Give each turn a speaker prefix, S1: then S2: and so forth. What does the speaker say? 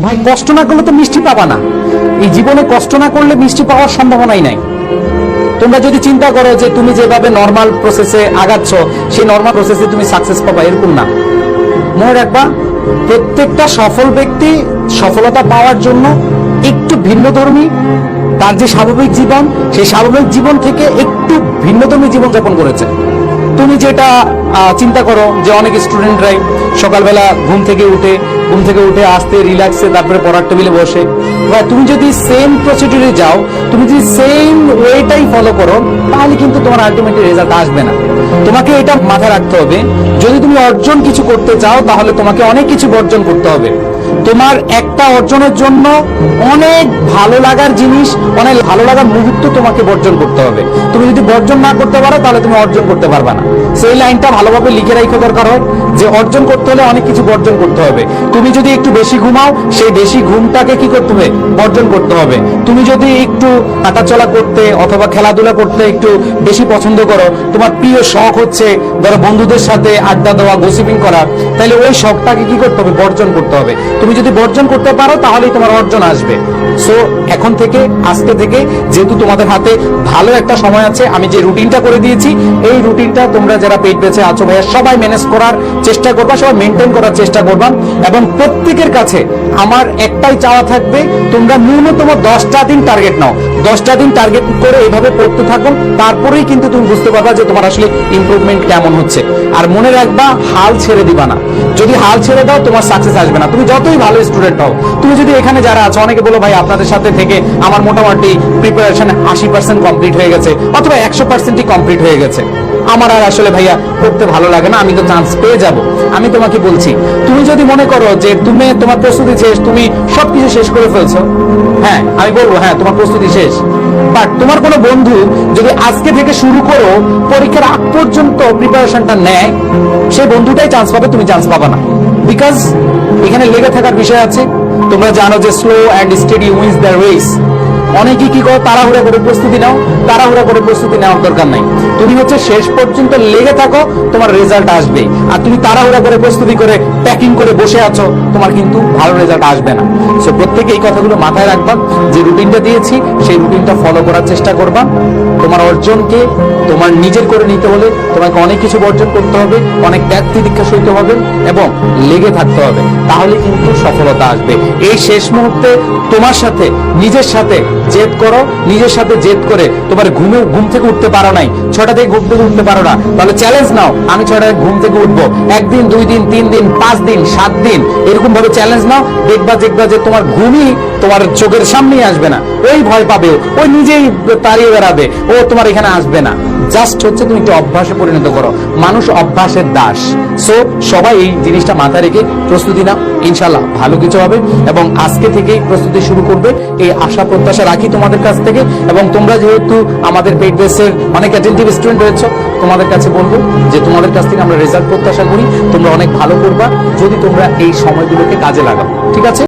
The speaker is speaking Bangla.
S1: ভাই কষ্ট না করলে তো মিষ্টি পাবা না। এই জীবনে কষ্ট না করলে মিষ্টি পাওয়ার সম্ভাবনাই নাই। তোমরা যদি চিন্তা করো যে তুমি যেভাবে নর্মাল প্রসেসে আগাচ্ছ সেই নর্মাল প্রসেসে তুমি সাকসেস পাবা, এরকম না। মনে রাখবা, প্রত্যেকটা সফল ব্যক্তি সফলতা পাওয়ার জন্য একটু ভিন্নধর্মী, তার যে স্বাভাবিক জীবন সেই স্বাভাবিক জীবন থেকে একটু ভিন্নধর্মী জীবন যাপন করেছে। তুমি যেটা চিন্তা করো যে অনেক স্টুডেন্টরাই সকালবেলা ঘুম থেকে উঠে আসতে রিল্যাক্সে তারপরে পড়ার টেবিলে বসে, তুমি যদি সেম প্রসিডিউরে যাও, তুমি যদি সেম ওয়েটাই ফলো করো, তাহলে কিন্তু তোমার আলটিমেটলি রেজাল্ট আসবে না। তোমাকে এটা মাথায় রাখতে হবে, যদি তুমি অর্জন কিছু করতে চাও তাহলে তোমাকে অনেক কিছু বর্জন করতে হবে। তোমার একটা অর্জনের জন্য অনেক ভালো লাগার জিনিস, অনেক ভালো লাগার মুহূর্ত তোমাকে বর্জন করতে হবে। তুমি যদি বর্জন না করতে পারো তাহলে তুমি অর্জন করতে পারবে না। সেই লাইনটা ভালোভাবে লিখে রাখা দরকার হয় যে অর্জন করতে হলে অনেক কিছু বর্জন করতে হবে। তুমি যদি একটু বেশি ঘুমাও, সেই বেশি ঘুমটাকে কি করতে হবে? বর্জন করতে হবে। তুমি যদি একটু হাঁটাচলা করতে অথবা খেলাধুলা করতে একটু বেশি পছন্দ করো, তোমার প্রিয় শখ হচ্ছে ধরো বন্ধুদের সাথে আড্ডা দেওয়া, গসিপিং করা, তাহলে ওই শখটাকে কি করতে হবে? বর্জন করতে হবে। তুমি যদি বর্জন করতে পারো তাহলেই তোমার অর্জন আসবে। সো এখন থেকে, আজকে থেকে, যেহেতু তোমাদের হাতে ভালো একটা সময় আছে, আমি যে রুটিনটা করে দিয়েছি এই রুটিনটা তোমরা যারা পেট বেঁচে আছো ভাইয়া সবাই ম্যানেজ করার চেষ্টা করবা, সবাই মেনটেন করার চেষ্টা করবা। এবং প্রত্যেকের কাছে আমার একটাই চাওয়া থাকবে, তোমরা ন্যূনতম 10টা দিন টার্গেট নাও। 10টা দিন টার্গেট করে এইভাবে পড়তে থাকো, তারপরেই কিন্তু তুমি বুঝতে পারবা যে তোমার আসলে ইমপ্রুভমেন্ট কেমন হচ্ছে। আর মনে রাখবা, হাল ছেড়ে দিবা না। যদি হাল ছেড়ে দাও তোমার সাকসেস আসবে না, তুমি যতই ভালো স্টুডেন্ট হও। তুমি যদি এখানে যারা আছো, অনেকে বলো ভাই আপনাদের সাথে থেকে আমার মোটামুটি প্রিপারেশন 80% কমপ্লিট হয়ে গেছে অথবা 100%ই কমপ্লিট হয়ে গেছে, আমার আর আসলে ভাইয়া পড়তে ভালো লাগে না, আমি তো চান্স পেয়ে যাব। আমি তোমাকে বলছি, তুমি যদি মনে করো যে তুমি তোমার প্রস্তুতি শেষ, তুমি সবকিছু শেষ করে ফেলছো, হ্যাঁ আমি বলবো হ্যাঁ তোমার প্রস্তুতি শেষ, বাট তোমার কোনো বন্ধু যদি আজকে থেকে শুরু করো পরীক্ষার আগ পর্যন্ত প্রিপারেশনটা নেয়, সেই বন্ধুটাই চান্স পাবে, তুমি চান্স পাবা না। বিকজ এখানে লেগে থাকার বিষয় আছে। তোমরা জানো যে slow and steady wins the race. অনেকেই কি করো, তাড়াহুড়া করে প্রস্তুতি নাও। তাড়াহুড়া করে প্রস্তুতি নেওয়ার দরকার নাই। তুমি হচ্ছে শেষ পর্যন্ত লেগে থাকো, তোমার রেজাল্ট আসবে। আর তুমি তাড়াহুড়া করে প্রস্তুতি করে প্যাকিং করে বসে আছো, তোমার কিন্তু ভালো রেজাল্ট আসবে না। সো প্রত্যেকে এই কথাগুলো মাথায় রাখবা, যে রুটিনটা দিয়েছি সেই রুটিনটা ফলো করার চেষ্টা করবা। তোমার অর্জনকে তোমার নিজের করে নিতে হলে তোমাকে অনেক কিছু বর্জন করতে হবে, অনেক ত্যাগ তিতিক্ষা সইতে হবে এবং লেগে থাকতে হবে, তাহলে কিন্তু সফলতা আসবে। এই শেষ মুহূর্তে তোমার সাথে, নিজের সাথে জেদ করো, নিজের সাথে জেদ করে তোমার ঘুম থেকে উঠতে পারো নাই, 6টা থেকে ঘুম থেকে উঠতে পারো না, তাহলে চ্যালেঞ্জ নাও, আমি 6টায় ঘুম থেকে উঠবো। 1 দিন, 2 দিন, 3 দিন, 5 দিন, 7 দিন, এরকম ভাবে চ্যালেঞ্জ নাও। দেখবা যে তোমার ঘুমই তোমার চোখের সামনেই আসবে না, ওই ভয় পাবে, ওই নিজেই তাড়িয়ে বেড়াবে, ও তোমার এখানে আসবে না। জাস্ট হচ্ছে তুমি একটু অভ্যাসে পরিণত করো। মানুষ অভ্যাসের দাস। সো সবাই এই জিনিসটা মাথায় রেখে প্রস্তুতি নাও, ইনশাল্লাহ ভালো কিছু হবে। এবং আজকে থেকেই প্রস্তুতি শুরু করবে, এই আশা প্রত্যাশা রাখি তোমাদের কাছ থেকে। এবং তোমরা যেহেতু আমাদের পেইড বেসের অনেক অ্যাটেন্টিভ স্টুডেন্ট রয়েছে, তোমাদের কাছে বলবো যে তোমাদের কাছ থেকে আমরা রেজাল্ট প্রত্যাশা করি। তোমরা অনেক ভালো করবা যদি তোমরা এই সময়গুলোকে কাজে লাগাও, ঠিক আছে?